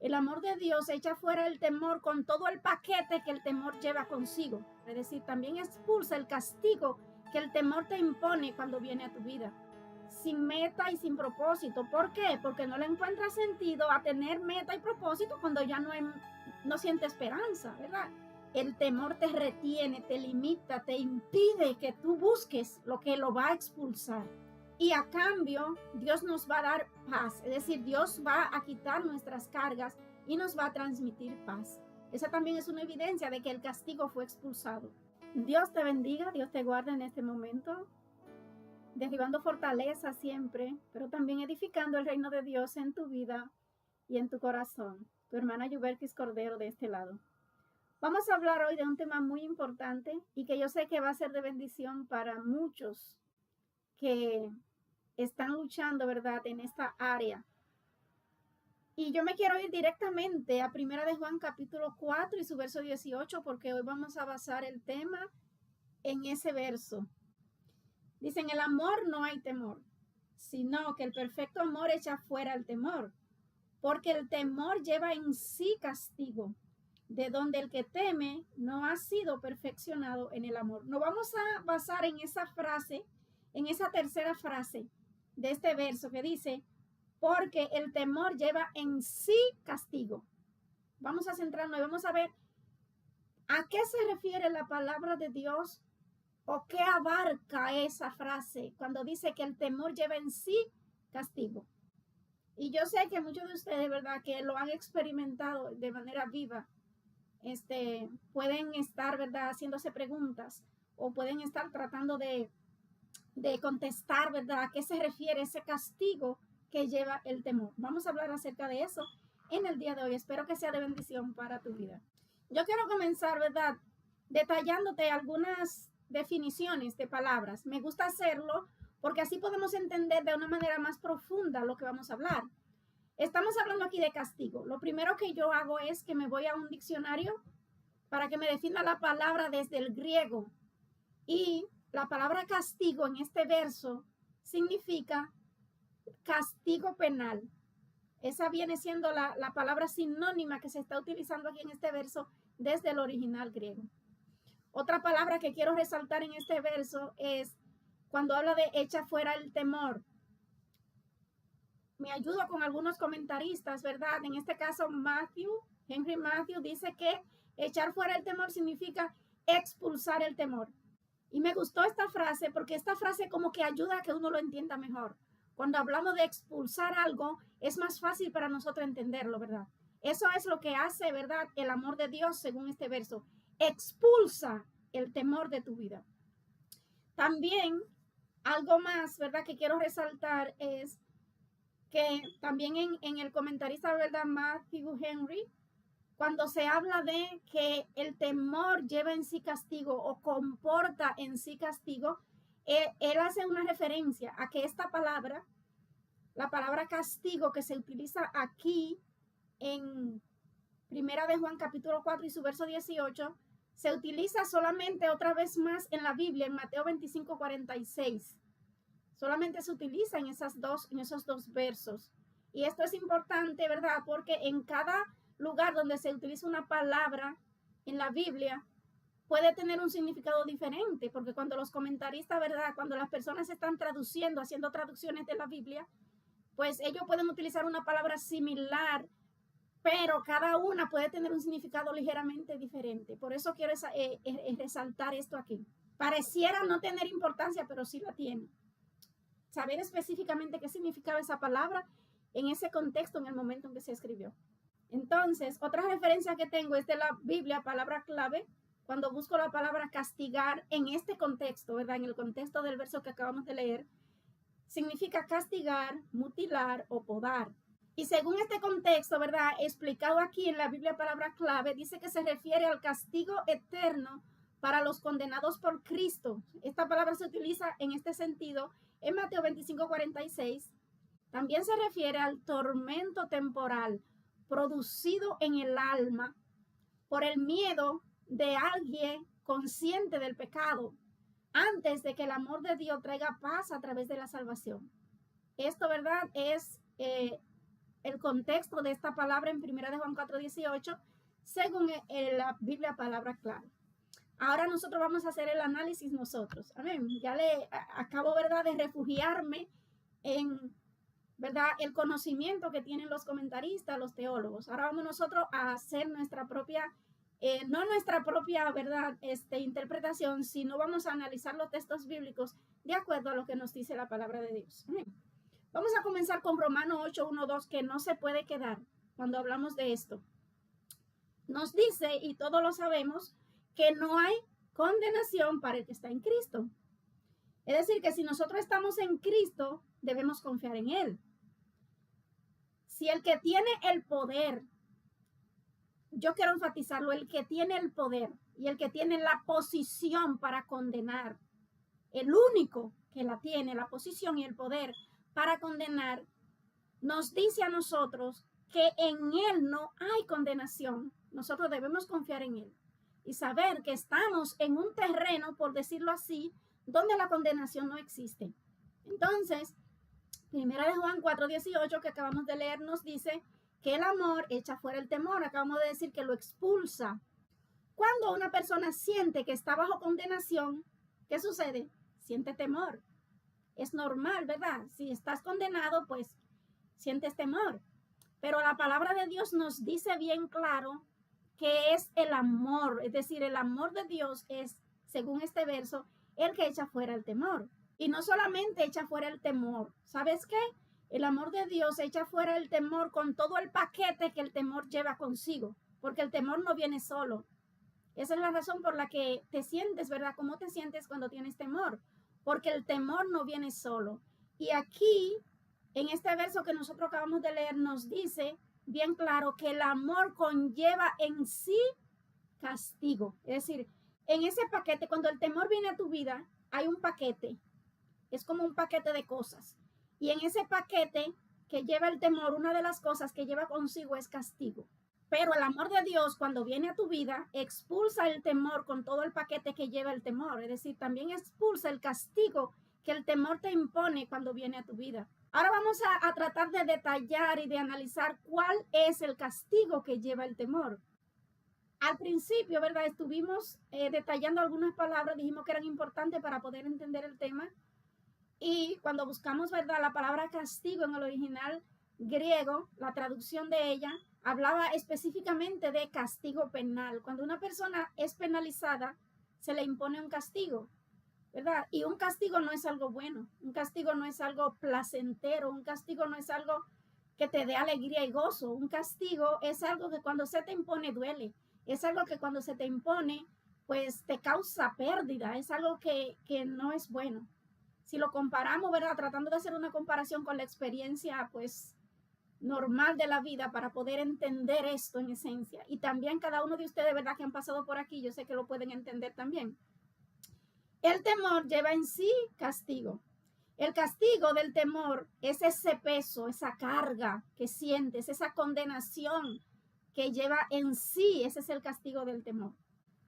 El amor de Dios echa fuera el temor con todo el paquete que el temor lleva consigo. Es decir, también expulsa el castigo que el temor te impone cuando viene a tu vida. Sin meta y sin propósito. ¿Por qué? Porque no le encuentras sentido a tener meta y propósito cuando ya no siente esperanza, ¿verdad? El temor te retiene, te limita, te impide que tú busques lo que lo va a expulsar. Y a cambio, Dios nos va a dar paz. Es decir, Dios va a quitar nuestras cargas y nos va a transmitir paz. Esa también es una evidencia de que el castigo fue expulsado. Dios te bendiga, Dios te guarde en este momento, derribando fortaleza siempre, pero también edificando el reino de Dios en tu vida y en tu corazón. Tu hermana Yuberkis Cordero de este lado. Vamos a hablar hoy de un tema muy importante y que yo sé que va a ser de bendición para muchos que están luchando, ¿verdad?, en esta área. Y yo me quiero ir directamente a 1 de Juan capítulo 4 y su verso 18, porque hoy vamos a basar el tema en ese verso. Dice, en el amor no hay temor, sino que el perfecto amor echa fuera el temor, porque el temor lleva en sí castigo, de donde el que teme no ha sido perfeccionado en el amor. Nos vamos a basar en esa frase, en esa tercera frase de este verso que dice, porque el temor lleva en sí castigo. Vamos a centrarnos y vamos a ver a qué se refiere la palabra de Dios o qué abarca esa frase cuando dice que el temor lleva en sí castigo. Y yo sé que muchos de ustedes, ¿verdad?, que lo han experimentado de manera viva, pueden estar, ¿verdad?, haciéndose preguntas o pueden estar tratando de contestar, ¿verdad?, a qué se refiere ese castigo que lleva el temor. Vamos a hablar acerca de eso en el día de hoy. Espero que sea de bendición para tu vida. Yo quiero comenzar, ¿verdad?, detallándote algunas definiciones de palabras. Me gusta hacerlo porque así podemos entender de una manera más profunda lo que vamos a hablar. Estamos hablando aquí de castigo. Lo primero que yo hago es que me voy a un diccionario para que me defina la palabra desde el griego. Y la palabra castigo en este verso significa castigo penal. Esa viene siendo la palabra sinónima que se está utilizando aquí en este verso desde el original griego. Otra palabra que quiero resaltar en este verso es cuando habla de echa fuera el temor. Me ayudo con algunos comentaristas, ¿verdad? En este caso, Henry Matthew, dice que echar fuera el temor significa expulsar el temor. Y me gustó esta frase porque esta frase como que ayuda a que uno lo entienda mejor. Cuando hablamos de expulsar algo, es más fácil para nosotros entenderlo, ¿verdad? Eso es lo que hace, ¿verdad?, el amor de Dios según este verso. Expulsa el temor de tu vida. También, algo más, ¿verdad?, que quiero resaltar es que también en el comentarista, ¿verdad?, Matthew Henry, cuando se habla de que el temor lleva en sí castigo o comporta en sí castigo, él hace una referencia a que esta palabra, la palabra castigo que se utiliza aquí en 1 de Juan capítulo 4 y su verso 18, se utiliza solamente otra vez más en la Biblia, en Mateo 25, 46. Solamente se utiliza en esos dos versos. Y esto es importante, ¿verdad? Porque en cada lugar donde se utiliza una palabra en la Biblia puede tener un significado diferente, porque cuando los comentaristas, ¿verdad?, cuando las personas están traduciendo, haciendo traducciones de la Biblia, pues ellos pueden utilizar una palabra similar, pero cada una puede tener un significado ligeramente diferente. Por eso quiero resaltar esto aquí. Pareciera no tener importancia, pero sí la tiene. Saber específicamente qué significaba esa palabra en ese contexto, en el momento en que se escribió. Entonces, otra referencia que tengo es de la Biblia, palabra clave, cuando busco la palabra castigar en este contexto, ¿verdad? En el contexto del verso que acabamos de leer, significa castigar, mutilar o podar. Y según este contexto, ¿verdad?, explicado aquí en la Biblia, palabra clave, dice que se refiere al castigo eterno para los condenados por Cristo. Esta palabra se utiliza en este sentido en Mateo 25, 46. También se refiere al tormento temporal producido en el alma por el miedo de alguien consciente del pecado antes de que el amor de Dios traiga paz a través de la salvación. Esto, ¿verdad?, es el contexto de esta palabra en 1 de Juan 4:18, según la Biblia palabra clave. Ahora nosotros vamos a hacer el análisis nosotros. Amén. Ya acabo, ¿verdad?, de refugiarme en, ¿verdad?, el conocimiento que tienen los comentaristas, los teólogos. Ahora vamos nosotros a hacer nuestra propia, no nuestra propia, ¿verdad?, interpretación, sino vamos a analizar los textos bíblicos de acuerdo a lo que nos dice la palabra de Dios. Amén. Vamos a comenzar con Romanos 8:1-2, que no se puede quedar cuando hablamos de esto. Nos dice, y todos lo sabemos, que no hay condenación para el que está en Cristo. Es decir, que si nosotros estamos en Cristo, debemos confiar en Él. Si el que tiene el poder, yo quiero enfatizarlo, el que tiene el poder y el que tiene la posición para condenar, el único que la tiene, la posición y el poder para condenar, nos dice a nosotros que en Él no hay condenación. Nosotros debemos confiar en Él y saber que estamos en un terreno, por decirlo así, donde la condenación no existe. Entonces, 1 de Juan 4:18 que acabamos de leer nos dice que el amor echa fuera el temor. Acabamos de decir que lo expulsa. Cuando una persona siente que está bajo condenación, ¿qué sucede? Siente temor. Es normal, ¿verdad? Si estás condenado, pues sientes temor. Pero la palabra de Dios nos dice bien claro que es el amor, es decir, el amor de Dios es, según este verso, el que echa fuera el temor. Y no solamente echa fuera el temor, ¿sabes qué? El amor de Dios echa fuera el temor con todo el paquete que el temor lleva consigo, porque el temor no viene solo. Esa es la razón por la que te sientes, ¿verdad? ¿Cómo te sientes cuando tienes temor? Porque el temor no viene solo. Y aquí, en este verso que nosotros acabamos de leer, nos dice bien claro que el amor conlleva en sí castigo. Es decir, en ese paquete, cuando el temor viene a tu vida, hay un paquete. Es como un paquete de cosas. Y en ese paquete que lleva el temor, una de las cosas que lleva consigo es castigo. Pero el amor de Dios, cuando viene a tu vida, expulsa el temor con todo el paquete que lleva el temor. Es decir, también expulsa el castigo que el temor te impone cuando viene a tu vida. Ahora vamos a tratar de detallar y de analizar cuál es el castigo que lleva el temor. Al principio, ¿verdad? Estuvimos detallando algunas palabras, dijimos que eran importantes para poder entender el tema. Y cuando buscamos, ¿verdad?, la palabra castigo en el original griego, la traducción de ella, hablaba específicamente de castigo penal. Cuando una persona es penalizada, se le impone un castigo, ¿verdad? Y un castigo no es algo bueno, un castigo no es algo placentero, un castigo no es algo que te dé alegría y gozo. Un castigo es algo que cuando se te impone duele, es algo que cuando se te impone, pues te causa pérdida, es algo que no es bueno. Si lo comparamos, ¿verdad?, tratando de hacer una comparación con la experiencia, pues, normal de la vida para poder entender esto en esencia. Y también cada uno de ustedes, ¿verdad?, que han pasado por aquí, yo sé que lo pueden entender también. El temor lleva en sí castigo. El castigo del temor es ese peso, esa carga que sientes, esa condenación que lleva en sí, ese es el castigo del temor.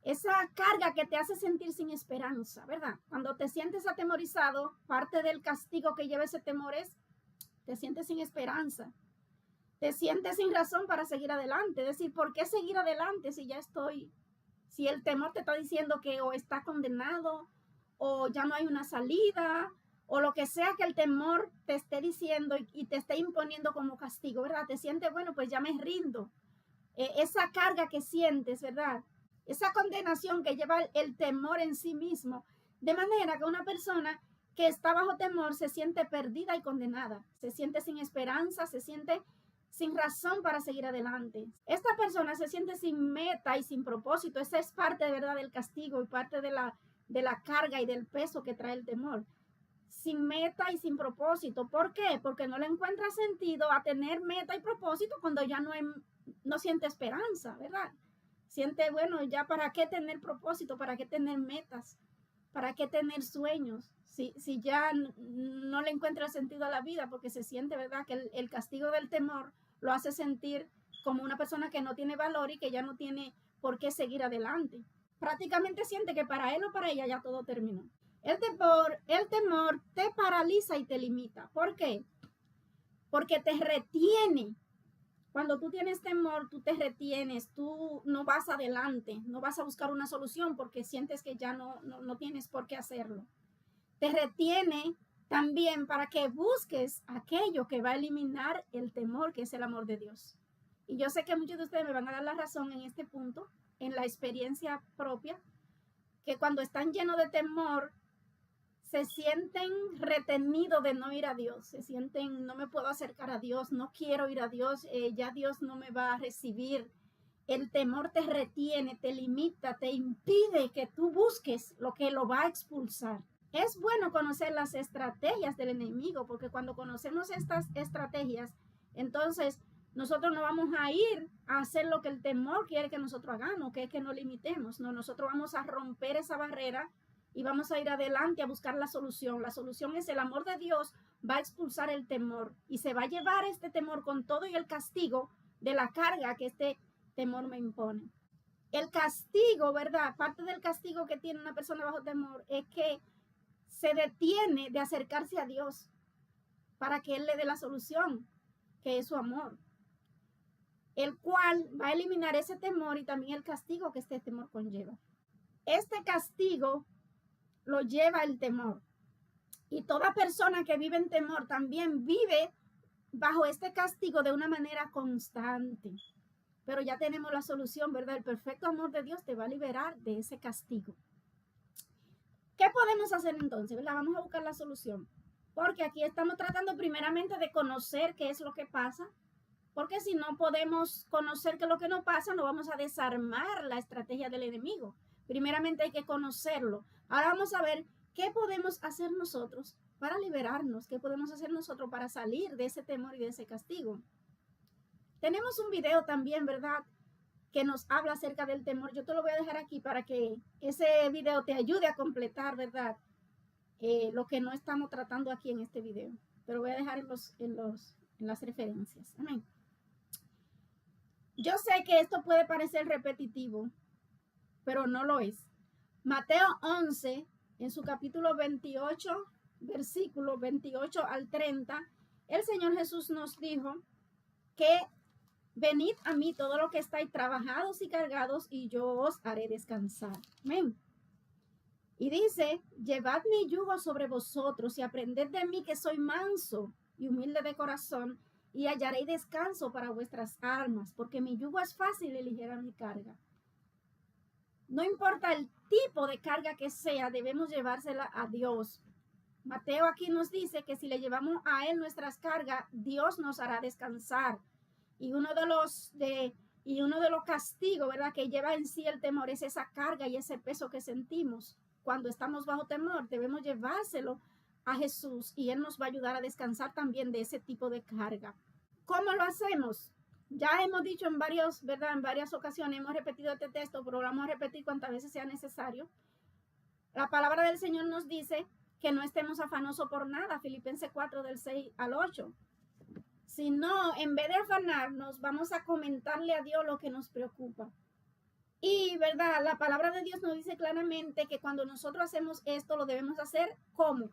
Esa carga que te hace sentir sin esperanza, ¿verdad? Cuando te sientes atemorizado, parte del castigo que lleva ese temor es, te sientes sin esperanza, te sientes sin razón para seguir adelante. Es decir, ¿por qué seguir adelante si el temor te está diciendo que o está condenado, o ya no hay una salida, o lo que sea que el temor te esté diciendo y te esté imponiendo como castigo, ¿verdad? Te sientes, bueno, pues ya me rindo. Esa carga que sientes, ¿verdad? Esa condenación que lleva el temor en sí mismo, de manera que una persona que está bajo temor se siente perdida y condenada, se siente sin esperanza, se siente sin razón para seguir adelante. Esta persona se siente sin meta y sin propósito. Esa es parte, de verdad, del castigo y parte de la carga y del peso que trae el temor. Sin meta y sin propósito. ¿Por qué? Porque no le encuentra sentido a tener meta y propósito cuando ya no siente esperanza, ¿verdad? Siente, bueno, ya para qué tener propósito, para qué tener metas, para qué tener sueños, si ya no le encuentra sentido a la vida, porque se siente, ¿verdad?, que el castigo del temor lo hace sentir como una persona que no tiene valor y que ya no tiene por qué seguir adelante. Prácticamente siente que para él o para ella ya todo terminó. El temor te paraliza y te limita. ¿Por qué? porque te retiene. Cuando tú tienes temor, tú te retienes, tú no vas adelante, no vas a buscar una solución porque sientes que ya no tienes por qué hacerlo. Te retiene también para que busques aquello que va a eliminar el temor, que es el amor de Dios. Y yo sé que muchos de ustedes me van a dar la razón en este punto, en la experiencia propia, que cuando están llenos de temor, se sienten retenidos de no ir a Dios, se sienten, no me puedo acercar a Dios, no quiero ir a Dios, ya Dios no me va a recibir. El temor te retiene, te limita, te impide que tú busques lo que lo va a expulsar. Es bueno conocer las estrategias del enemigo, porque cuando conocemos estas estrategias, entonces nosotros no vamos a ir a hacer lo que el temor quiere que nosotros hagamos, que es que nos limitemos. No, nosotros vamos a romper esa barrera y vamos a ir adelante a buscar la solución. La solución es el amor de Dios, va a expulsar el temor y se va a llevar este temor con todo y el castigo de la carga que este temor me impone. El castigo, ¿verdad? Parte del castigo que tiene una persona bajo temor es que se detiene de acercarse a Dios para que Él le dé la solución, que es su amor, el cual va a eliminar ese temor y también el castigo que este temor conlleva. Este castigo lo lleva el temor. Y toda persona que vive en temor también vive bajo este castigo de una manera constante. Pero ya tenemos la solución, ¿verdad? El perfecto amor de Dios te va a liberar de ese castigo. ¿Qué podemos hacer entonces? ¿Verdad? Vamos a buscar la solución. Porque aquí estamos tratando primeramente de conocer qué es lo que pasa. Porque si no podemos conocer qué es lo que nos pasa, no vamos a desarmar la estrategia del enemigo. Primeramente hay que conocerlo. Ahora vamos a ver qué podemos hacer nosotros para liberarnos, qué podemos hacer nosotros para salir de ese temor y de ese castigo. Tenemos un video también, ¿verdad?, que nos habla acerca del temor. Yo te lo voy a dejar aquí para que ese video te ayude a completar, ¿verdad?, lo que no estamos tratando aquí en este video. Te lo voy a dejar en las referencias. Amén. Yo sé que esto puede parecer repetitivo, pero no lo es. Mateo 11, en su capítulo 28, versículo 28 al 30, el Señor Jesús nos dijo que venid a mí todo lo que estáis trabajados y cargados y yo os haré descansar. Amén. Y dice, llevad mi yugo sobre vosotros y aprended de mí que soy manso y humilde de corazón y hallaréis descanso para vuestras almas, porque mi yugo es fácil y ligera mi carga. No importa el tipo de carga que sea, debemos llevársela a Dios. Mateo aquí nos dice que si le llevamos a Él nuestras cargas, Dios nos hará descansar. Y uno de los castigos, ¿verdad?, que lleva en sí el temor es esa carga y ese peso que sentimos. Cuando estamos bajo temor, debemos llevárselo a Jesús y Él nos va a ayudar a descansar también de ese tipo de carga. ¿Cómo lo hacemos? Ya hemos dicho en varias ocasiones, hemos repetido este texto, pero lo vamos a repetir cuantas veces sea necesario. La palabra del Señor nos dice que no estemos afanosos por nada, Filipenses 4, del 6 al 8. Sino, en vez de afanarnos, vamos a comentarle a Dios lo que nos preocupa. Y, ¿verdad?, la palabra de Dios nos dice claramente que cuando nosotros hacemos esto, lo debemos hacer ¿cómo?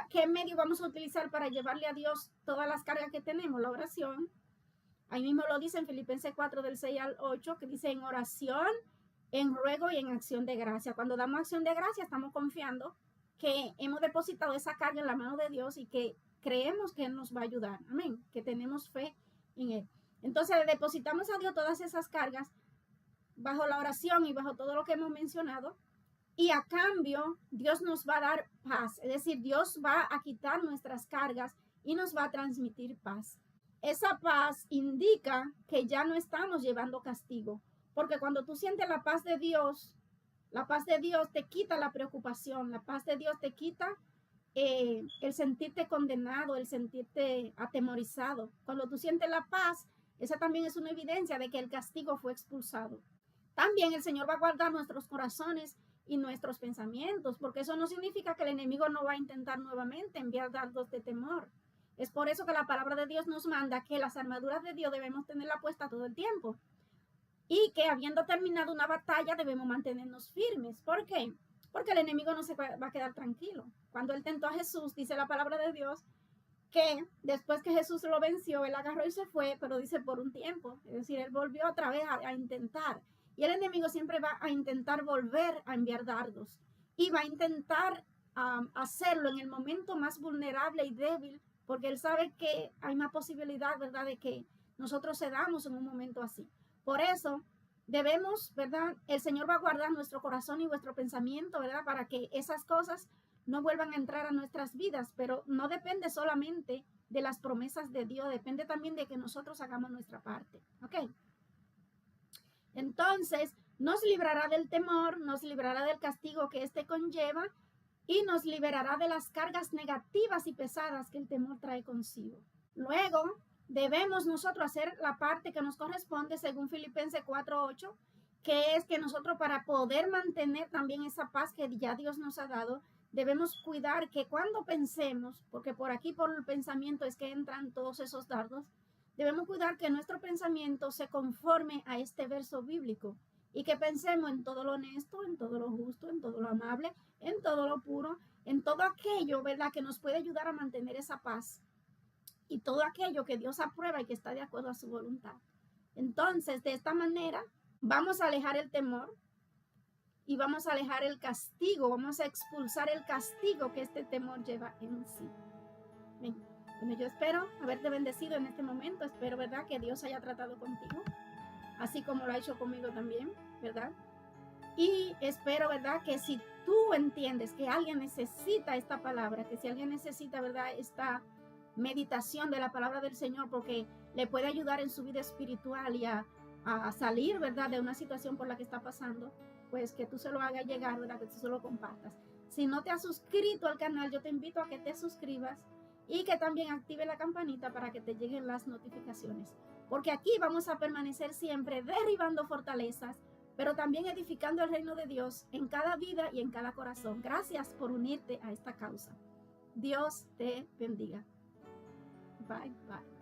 ¿Qué medio vamos a utilizar para llevarle a Dios todas las cargas que tenemos? La oración. Ahí mismo lo dice en Filipenses 4, del 6 al 8, que dice en oración, en ruego y en acción de gracia. Cuando damos acción de gracia, estamos confiando que hemos depositado esa carga en la mano de Dios y que creemos que Él nos va a ayudar. Amén. Que tenemos fe en Él. Entonces, depositamos a Dios todas esas cargas bajo la oración y bajo todo lo que hemos mencionado. Y a cambio, Dios nos va a dar paz. Es decir, Dios va a quitar nuestras cargas y nos va a transmitir paz. Esa paz indica que ya no estamos llevando castigo. Porque cuando tú sientes la paz de Dios te quita la preocupación. La paz de Dios te quita el sentirte condenado, el sentirte atemorizado. Cuando tú sientes la paz, esa también es una evidencia de que el castigo fue expulsado. También el Señor va a guardar nuestros corazones y nuestros pensamientos, porque eso no significa que el enemigo no va a intentar nuevamente enviar dardos de temor. Es por eso que la palabra de Dios nos manda que las armaduras de Dios debemos tenerla puesta todo el tiempo y que habiendo terminado una batalla debemos mantenernos firmes. ¿Por qué? Porque el enemigo no se va a quedar tranquilo. Cuando él tentó a Jesús, dice la palabra de Dios, que después que Jesús lo venció, él agarró y se fue, pero dice por un tiempo. Es decir, él volvió otra vez a intentar. Y el enemigo siempre va a intentar volver a enviar dardos. Y va a intentar hacerlo en el momento más vulnerable y débil, porque él sabe que hay más posibilidad, ¿verdad?, de que nosotros cedamos en un momento así. Por eso debemos, ¿verdad? El Señor va a guardar nuestro corazón y nuestro pensamiento, ¿verdad?, para que esas cosas no vuelvan a entrar a nuestras vidas, pero no depende solamente de las promesas de Dios, depende también de que nosotros hagamos nuestra parte, ¿ok? Entonces, nos librará del temor, nos librará del castigo que éste conlleva y nos liberará de las cargas negativas y pesadas que el temor trae consigo. Luego, debemos nosotros hacer la parte que nos corresponde según Filipenses 4:8, que es que nosotros, para poder mantener también esa paz que ya Dios nos ha dado, debemos cuidar que cuando pensemos, porque por aquí por el pensamiento es que entran todos esos dardos, debemos cuidar que nuestro pensamiento se conforme a este verso bíblico y que pensemos en todo lo honesto, en todo lo justo, en todo lo amable, en todo lo puro, en todo aquello, ¿verdad?, que nos puede ayudar a mantener esa paz y todo aquello que Dios aprueba y que está de acuerdo a su voluntad. Entonces, de esta manera, vamos a alejar el temor y vamos a alejar el castigo, vamos a expulsar el castigo que este temor lleva en sí. Bien. Bueno, yo espero haberte bendecido en este momento, espero, ¿verdad?, que Dios haya tratado contigo, así como lo ha hecho conmigo también, ¿verdad? Y espero, ¿verdad?, que si tú entiendes que alguien necesita esta palabra, que si alguien necesita, ¿verdad?, esta meditación de la palabra del Señor, porque le puede ayudar en su vida espiritual y a salir, ¿verdad?, de una situación por la que está pasando, pues que tú se lo hagas llegar, ¿verdad?, que tú se lo compartas. Si no te has suscrito al canal, yo te invito a que te suscribas y que también active la campanita para que te lleguen las notificaciones. Porque aquí vamos a permanecer siempre derribando fortalezas, pero también edificando el reino de Dios en cada vida y en cada corazón. Gracias por unirte a esta causa. Dios te bendiga. Bye, bye.